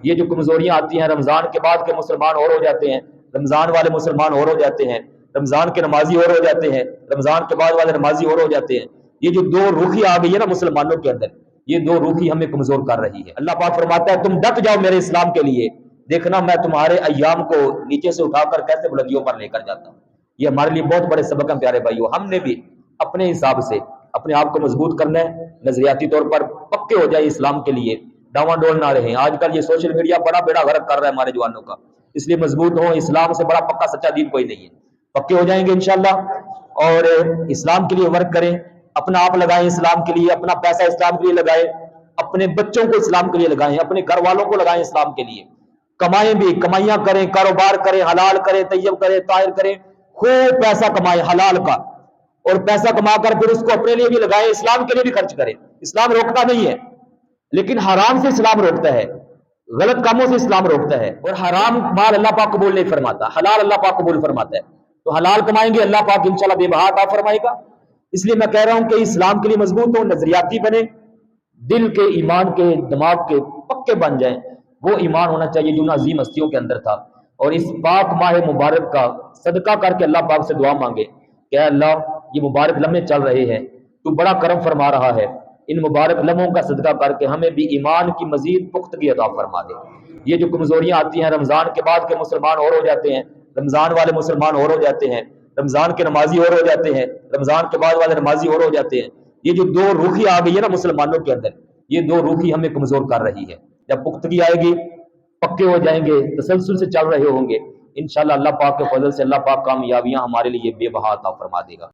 یہ جو کمزوریاں آتی ہیں، رمضان کے بعد کے مسلمان اور ہو جاتے ہیں، رمضان والے مسلمان اور ہو جاتے ہیں، رمضان کے نمازی اور ہو جاتے ہیں، رمضان کے بعد والے نمازی اور ہو جاتے ہیں۔ یہ جو دو روحی آ گئی ہے نا مسلمانوں کے اندر، یہ دو روحی ہمیں کمزور کر رہی ہے۔ اللہ پاک فرماتا ہے تم ڈٹ جاؤ میرے اسلام کے لیے، دیکھنا میں تمہارے ایام کو نیچے سے اٹھا کر کیسے بلندیوں پر لے کر جاتا ہوں۔ یہ ہمارے لیے بہت بڑے سبق ہیں پیارے بھائیو۔ ہم نے بھی اپنے حساب سے اپنے آپ کو مضبوط کرنا ہے، نظریاتی طور پر پکے ہو جائے اسلام کے لیے، ڈاواں ڈول نہ رہیں۔ آج کل یہ سوشل میڈیا بڑا بیڑا غرق کر رہا ہے ہمارے جوانوں کا، اس لیے مضبوط ہوں۔ اسلام سے بڑا پکا سچا دین کوئی نہیں ہے، پکے ہو جائیں گے انشاءاللہ اور اسلام کے لیے ورک کریں، اپنا آپ لگائیں اسلام کے لیے، اپنا پیسہ اسلام کے لیے لگائیں، اپنے بچوں کو اسلام کے لیے لگائیں، اپنے گھر والوں کو لگائیں اسلام کے لیے، کمائیں بھی، کمائیاں کریں، کاروبار کریں، حلال کریں، طیب کریں، طاہر کریں، خوب پیسہ کمائیں حلال کا، اور پیسہ کما کر پھر اس کو اپنے لیے بھی لگائیں، اسلام کے لیے بھی خرچ کریں۔ اسلام روکتا نہیں ہے، لیکن حرام سے اسلام روکتا ہے، غلط کاموں سے اسلام روکتا ہے، اور حرام مال اللہ پاک قبول نہیں فرماتا، حلال اللہ پاک قبول فرماتا ہے۔ تو حلال کمائیں گے اللہ پاک انشاءاللہ بے بہا عطا فرمائے گا۔ اس لیے میں کہہ رہا ہوں کہ اسلام کے لیے مضبوط ہو، نظریاتی بنے، دل کے ایمان کے دماغ کے پکے بن جائیں۔ وہ ایمان ہونا چاہیے جو ان عظیم ہستیوں کے اندر تھا، اور اس پاک ماہ مبارک کا صدقہ کر کے اللہ پاک سے دعا مانگے کہ اے اللہ یہ مبارک لمحے چل رہے ہیں، تو بڑا کرم فرما رہا ہے، ان مبارک لمحوں کا صدقہ کر کے ہمیں بھی ایمان کی مزید پختگی عطا فرما دے۔ یہ جو کمزوریاں آتی ہیں، رمضان کے بعد کے مسلمان اور ہو جاتے ہیں، رمضان والے مسلمان اور ہو جاتے ہیں، رمضان کے نمازی اور ہو جاتے ہیں، رمضان کے بعد والے نمازی اور ہو جاتے ہیں۔ یہ جو دو روحی آ گئی ہے نا مسلمانوں کے اندر، یہ دو روحی ہمیں کمزور کر رہی ہے۔ جب پختگی آئے گی، پکے ہو جائیں گے، تسلسل سے چل رہے ہوں گے، انشاءاللہ اللہ پاک کے فضل سے اللہ پاک کامیابیاں ہمارے لیے بے بہا عطا فرما دے گا۔